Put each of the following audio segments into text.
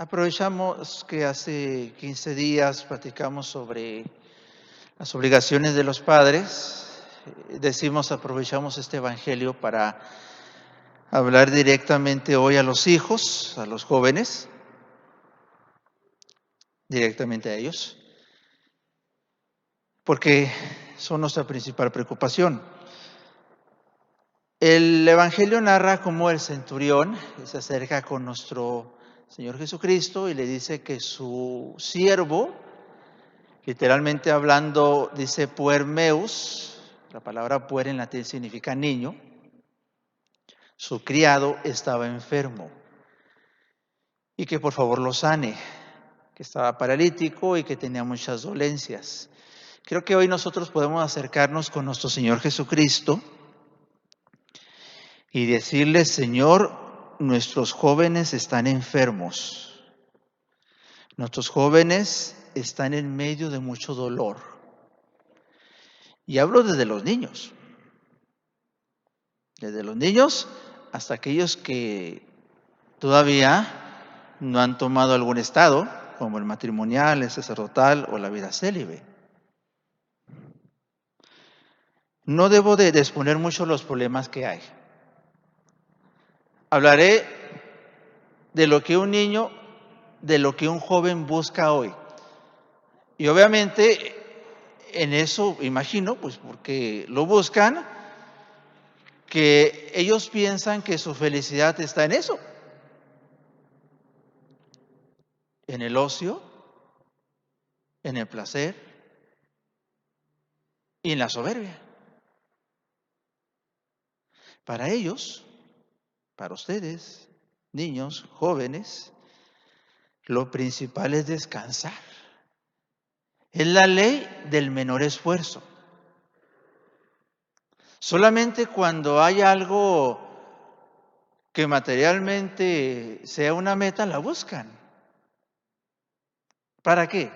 Aprovechamos que hace 15 días platicamos sobre las obligaciones de los padres. Aprovechamos este evangelio para hablar directamente hoy a los hijos, a los jóvenes, directamente a ellos, porque son nuestra principal preocupación. El evangelio narra cómo el centurión se acerca con nuestro Señor Jesucristo y le dice que su siervo, literalmente hablando, dice puermeus, la palabra puer en latín significa niño, su criado estaba enfermo y que por favor lo sane, que estaba paralítico y que tenía muchas dolencias. Creo que hoy nosotros podemos acercarnos con nuestro Señor Jesucristo y decirle: Señor, nuestros jóvenes están enfermos, nuestros jóvenes están en medio de mucho dolor. Y hablo desde los niños hasta aquellos que todavía no han tomado algún estado, como el matrimonial, el sacerdotal o la vida célibe. No debo de exponer mucho los problemas que hay. Hablaré de lo que un niño, de lo que un joven busca hoy. Y obviamente en eso imagino, pues porque lo buscan, que ellos piensan que su felicidad está en eso, en el ocio, en el placer y en la soberbia. Para ellos, para ustedes, niños, jóvenes, lo principal es descansar. Es la ley del menor esfuerzo. Solamente cuando hay algo que materialmente sea una meta, la buscan. ¿Para qué?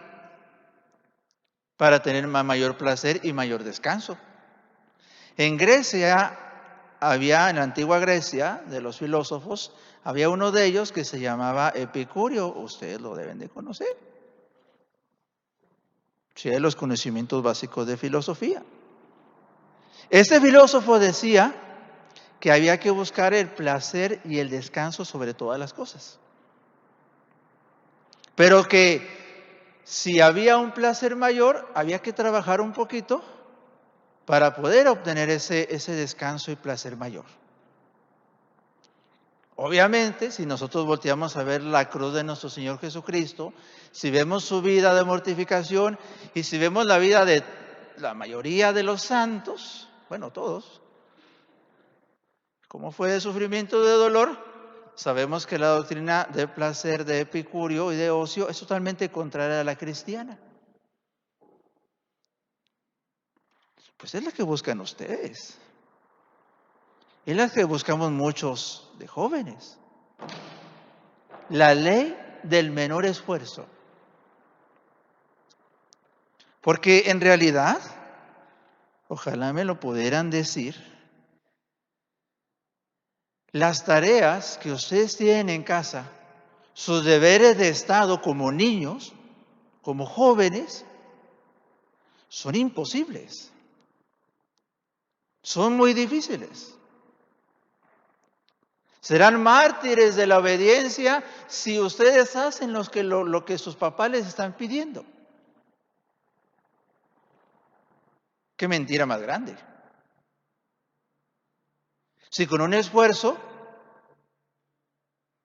Para tener mayor placer y mayor descanso. En Grecia en la antigua Grecia, de los filósofos, había uno de ellos que se llamaba Epicurio. Ustedes lo deben de conocer. Si hay los conocimientos básicos de filosofía. Este filósofo decía que había que buscar el placer y el descanso sobre todas las cosas. Pero que si había un placer mayor, había que trabajar un poquito para poder obtener ese descanso y placer mayor. Obviamente, si nosotros volteamos a ver la cruz de nuestro Señor Jesucristo, si vemos su vida de mortificación y si vemos la vida de la mayoría de los santos, bueno, todos, cómo fue de sufrimiento, de dolor, sabemos que la doctrina de placer de Epicurio y de ocio es totalmente contraria a la cristiana. Pues es la que buscan ustedes. Es la que buscamos muchos de jóvenes. La ley del menor esfuerzo. Porque en realidad, ojalá me lo pudieran decir, las tareas que ustedes tienen en casa, sus deberes de Estado como niños, como jóvenes, son imposibles. Son muy difíciles. Serán mártires de la obediencia si ustedes hacen lo que sus papás les están pidiendo. Qué mentira más grande. Si con un esfuerzo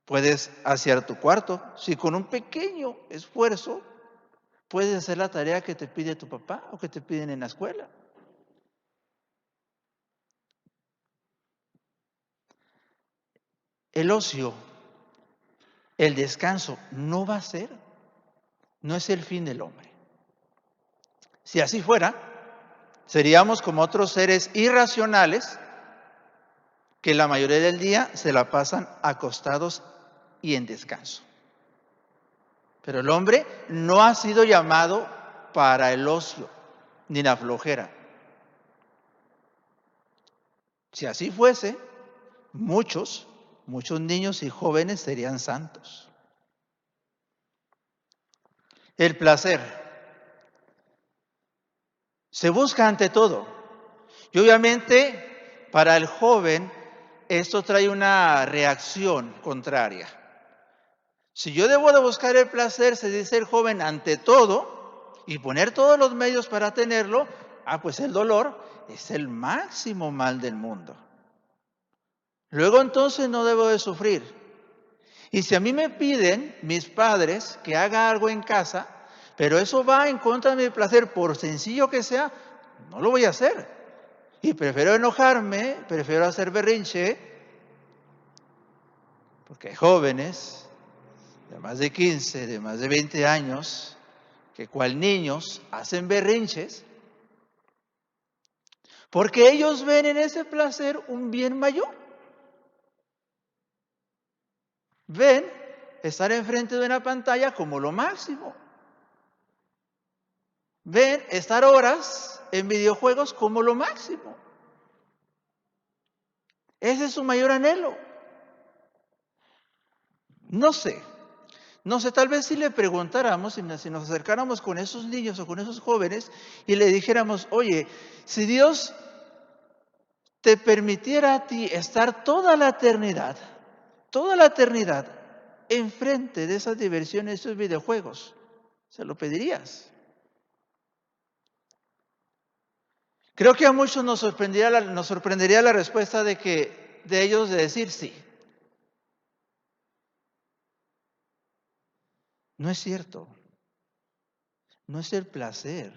puedes hacer tu cuarto, si con un pequeño esfuerzo puedes hacer la tarea que te pide tu papá o que te piden en la escuela. El ocio, el descanso, no es el fin del hombre. Si así fuera, seríamos como otros seres irracionales que la mayoría del día se la pasan acostados y en descanso. Pero el hombre no ha sido llamado para el ocio ni la flojera. Si así fuese, muchos niños y jóvenes serían santos. El placer se busca ante todo. Y obviamente para el joven esto trae una reacción contraria. Si yo debo de buscar el placer, se dice el joven, ante todo, y poner todos los medios para tenerlo, pues el dolor es el máximo mal del mundo. Luego entonces no debo de sufrir. Y si a mí me piden mis padres que haga algo en casa, pero eso va en contra de mi placer, por sencillo que sea, no lo voy a hacer. Y prefiero enojarme, prefiero hacer berrinche, porque hay jóvenes de más de 15, de más de 20 años, que cual niños hacen berrinches, porque ellos ven en ese placer un bien mayor. Ven estar enfrente de una pantalla como lo máximo. Ven estar horas en videojuegos como lo máximo. Ese es su mayor anhelo. No sé, tal vez si le preguntáramos, si nos acercáramos con esos niños o con esos jóvenes y le dijéramos, oye, si Dios te permitiera a ti estar toda la eternidad, enfrente de esas diversiones, esos videojuegos, ¿se lo pedirías? Creo que a muchos nos sorprendería la respuesta de ellos de decir sí. No es cierto. No es el placer,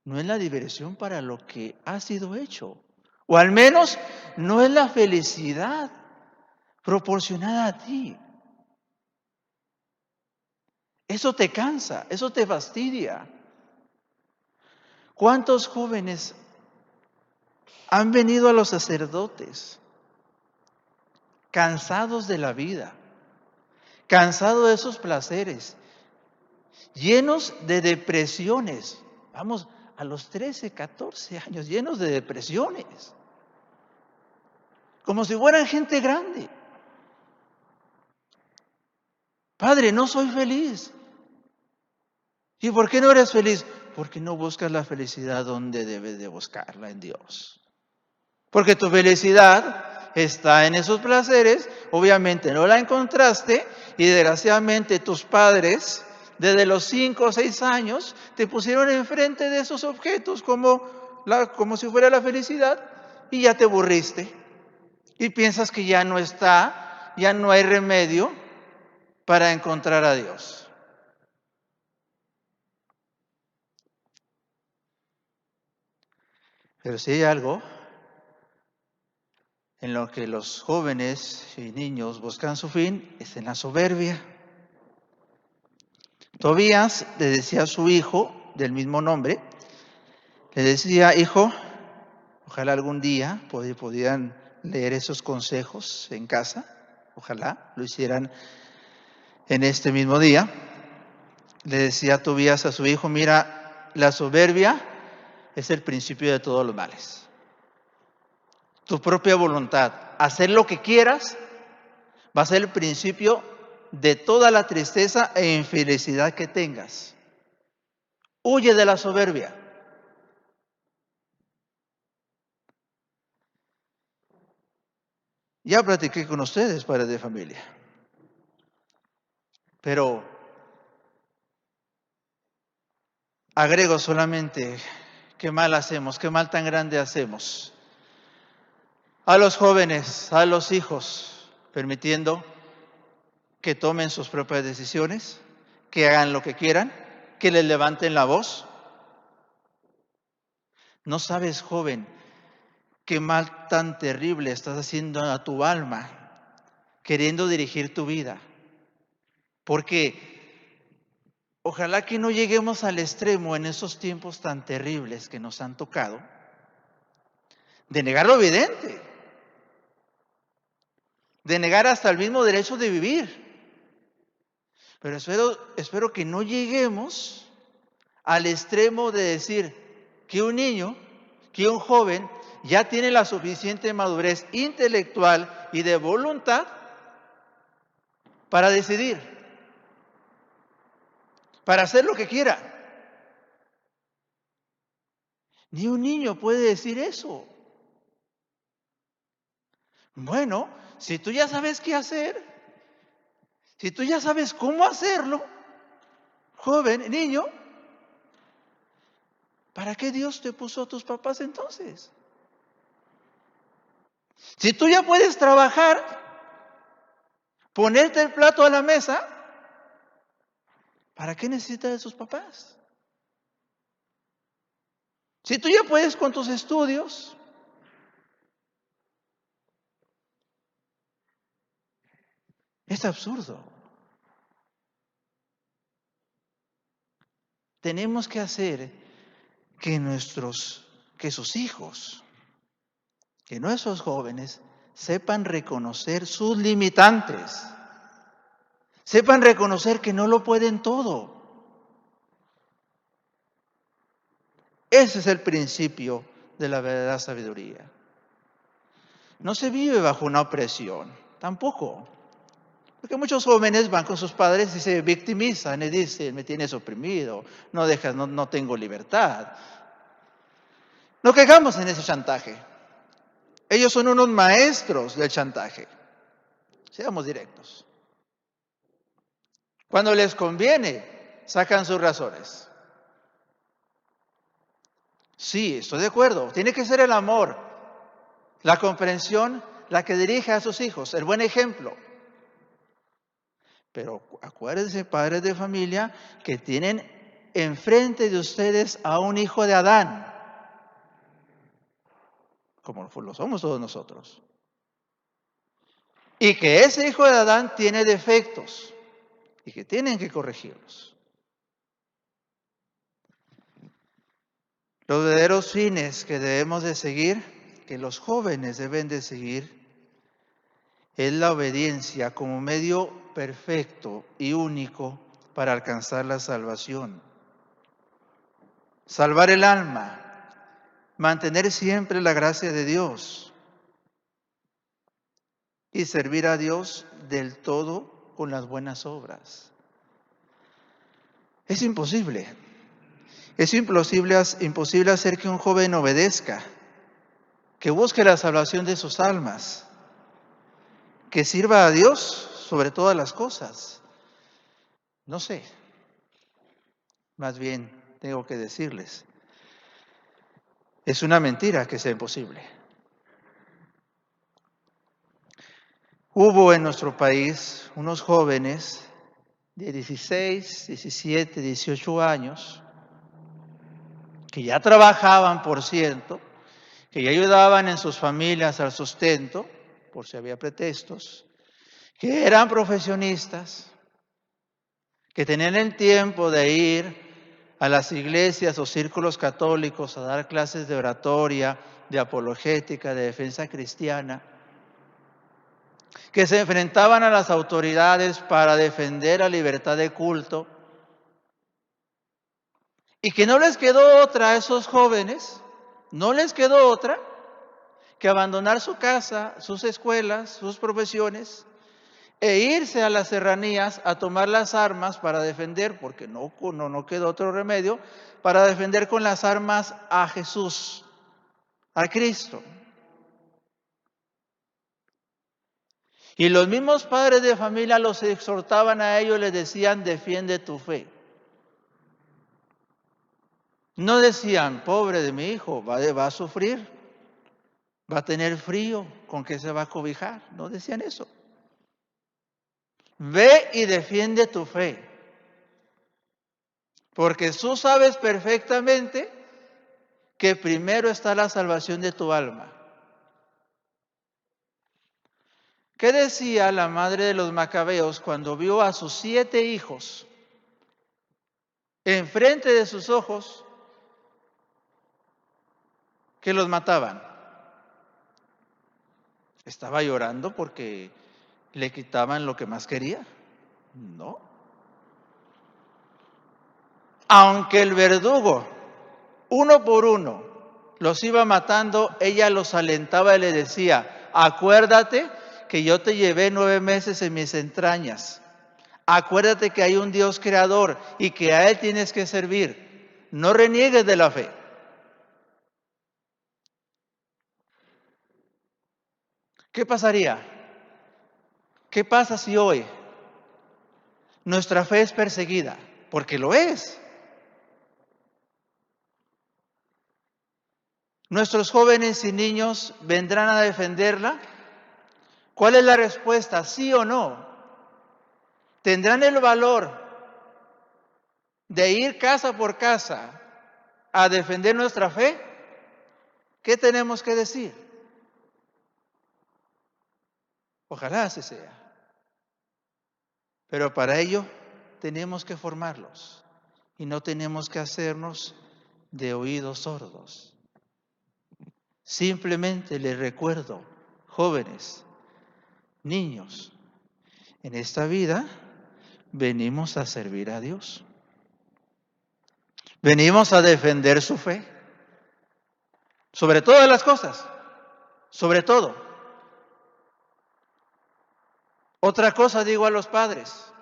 no es la diversión para lo que ha sido hecho. O al menos no es la felicidad proporcionada a ti. Eso te cansa, eso te fastidia. ¿Cuántos jóvenes han venido a los sacerdotes cansados de la vida, cansados de esos placeres, llenos de depresiones? Vamos, a los 13, 14 años, llenos de depresiones, como si fueran gente grande. Padre, no soy feliz. ¿Y por qué no eres feliz? Porque no buscas la felicidad donde debes de buscarla, en Dios. Porque tu felicidad está en esos placeres, obviamente no la encontraste y desgraciadamente tus padres desde los 5 o 6 años te pusieron enfrente de esos objetos como si fuera la felicidad y ya te aburriste y piensas que ya no hay remedio para encontrar a Dios. Pero si hay algo en lo que los jóvenes y niños buscan su fin, es en la soberbia. Tobías le decía a su hijo, del mismo nombre, le decía, hijo, ojalá algún día pudieran leer esos consejos en casa, ojalá lo hicieran en este mismo día. Le decía Tobías a su hijo, mira, la soberbia es el principio de todos los males. Tu propia voluntad, hacer lo que quieras, va a ser el principio de toda la tristeza e infelicidad que tengas. Huye de la soberbia. Ya platiqué con ustedes, padres de familia. Pero agrego solamente qué mal hacemos, qué mal tan grande hacemos. A los jóvenes, a los hijos, permitiendo que tomen sus propias decisiones, que hagan lo que quieran, que les levanten la voz. No sabes, joven, qué mal tan terrible estás haciendo a tu alma, queriendo dirigir tu vida. Porque ojalá que no lleguemos al extremo en esos tiempos tan terribles que nos han tocado, de negar lo evidente, de negar hasta el mismo derecho de vivir. Pero espero que no lleguemos al extremo de decir que un niño, que un joven ya tiene la suficiente madurez intelectual y de voluntad para decidir. para hacer lo que quiera. Ni un niño puede decir eso. Bueno, si tú ya sabes qué hacer, si tú ya sabes cómo hacerlo, joven, niño, ¿para qué Dios te puso a tus papás entonces? Si tú ya puedes trabajar, ponerte el plato a la mesa, ¿para qué necesitas de sus papás? Si tú ya puedes con tus estudios, es absurdo. Tenemos que hacer que sus hijos, que nuestros jóvenes sepan reconocer sus limitantes, sepan reconocer que no lo pueden todo. Ese es el principio de la verdadera sabiduría. No se vive bajo una opresión, tampoco. Porque muchos jóvenes van con sus padres y se victimizan y dicen, me tienes oprimido, no tengo libertad. No caigamos en ese chantaje. Ellos son unos maestros del chantaje. Seamos directos. Cuando les conviene, sacan sus razones. Sí, estoy de acuerdo. Tiene que ser el amor, la comprensión, la que dirige a sus hijos, el buen ejemplo. Pero acuérdense, padres de familia, que tienen enfrente de ustedes a un hijo de Adán, como lo somos todos nosotros. Y que ese hijo de Adán tiene defectos y que tienen que corregirlos. Los verdaderos fines que debemos de seguir, que los jóvenes deben de seguir, es la obediencia como medio perfecto y único para alcanzar la salvación. Salvar el alma, mantener siempre la gracia de Dios y servir a Dios del todo con las buenas obras. Es imposible. Es imposible hacer que un joven obedezca, que busque la salvación de sus almas, que sirva a Dios sobre todas las cosas. No sé, más bien tengo que decirles, es una mentira que sea imposible. Hubo en nuestro país unos jóvenes de 16, 17, 18 años, que ya trabajaban, por cierto, que ya ayudaban en sus familias al sustento, por si había pretextos, que eran profesionistas, que tenían el tiempo de ir a las iglesias o círculos católicos a dar clases de oratoria, de apologética, de defensa cristiana, que se enfrentaban a las autoridades para defender la libertad de culto, y que no les quedó otra a esos jóvenes, no les quedó otra que abandonar su casa, sus escuelas, sus profesiones, e irse a las serranías a tomar las armas para defender, porque no quedó otro remedio, para defender con las armas a Jesús, a Cristo. Y los mismos padres de familia los exhortaban a ellos, les decían, defiende tu fe. No decían, pobre de mi hijo, va a sufrir, va a tener frío, ¿con qué se va a cobijar? No decían eso. Ve y defiende tu fe, porque tú sabes perfectamente que primero está la salvación de tu alma. ¿Qué decía la madre de los macabeos cuando vio a sus 7 hijos enfrente de sus ojos que los mataban? ¿Estaba llorando porque le quitaban lo que más quería? No. Aunque el verdugo, uno por uno, los iba matando, ella los alentaba y le decía, acuérdate que yo te llevé 9 meses en mis entrañas. Acuérdate que hay un Dios creador y que a Él tienes que servir. No reniegues de la fe. ¿Qué pasaría? ¿Qué pasa si hoy nuestra fe es perseguida? Porque lo es. ¿Nuestros jóvenes y niños vendrán a defenderla? ¿Cuál es la respuesta? ¿Sí o no? ¿Tendrán el valor de ir casa por casa a defender nuestra fe? ¿Qué tenemos que decir? Ojalá así sea. Pero para ello tenemos que formarlos y no tenemos que hacernos de oídos sordos. Simplemente les recuerdo, jóvenes, niños, en esta vida venimos a servir a Dios. Venimos a defender su fe. Sobre todas las cosas. Sobre todo. Otra cosa digo a los padres.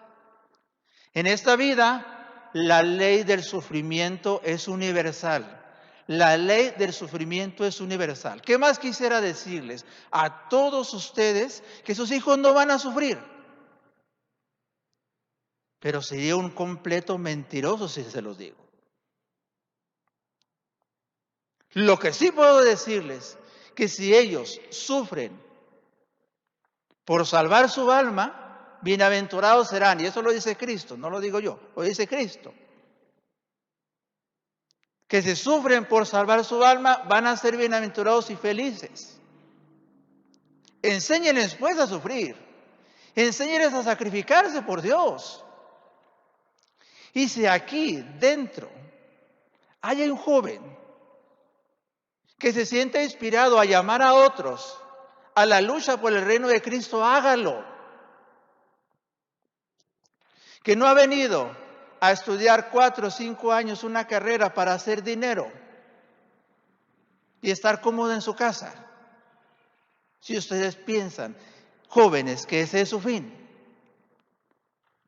En esta vida, la ley del sufrimiento es universal. La ley del sufrimiento es universal. ¿Qué más quisiera decirles a todos ustedes? Que sus hijos no van a sufrir. Pero sería un completo mentiroso si se los digo. Lo que sí puedo decirles, que si ellos sufren por salvar su alma, bienaventurados serán. Y eso lo dice Cristo, no lo digo yo, lo dice Cristo. Que si sufren por salvar su alma, van a ser bienaventurados y felices. Enséñenles pues a sufrir. Enséñenles a sacrificarse por Dios. Y si aquí dentro hay un joven que se siente inspirado a llamar a otros a la lucha por el reino de Cristo, hágalo. Que no ha venido a estudiar 4 o 5 años una carrera para hacer dinero y estar cómodo en su casa. Si ustedes piensan, jóvenes, que ese es su fin,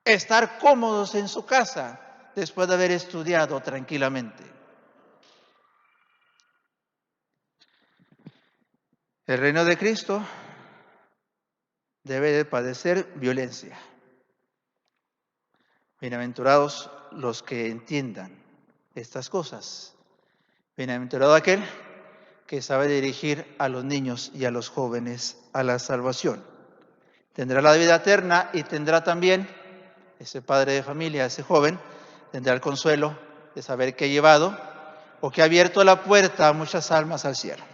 estar cómodos en su casa después de haber estudiado tranquilamente. El reino de Cristo debe de padecer violencia. Bienaventurados los que entiendan estas cosas. Bienaventurado aquel que sabe dirigir a los niños y a los jóvenes a la salvación. Tendrá la vida eterna y tendrá también, ese padre de familia, ese joven, tendrá el consuelo de saber que ha llevado o que ha abierto la puerta a muchas almas al cielo.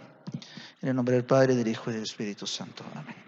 En el nombre del Padre, del Hijo y del Espíritu Santo. Amén.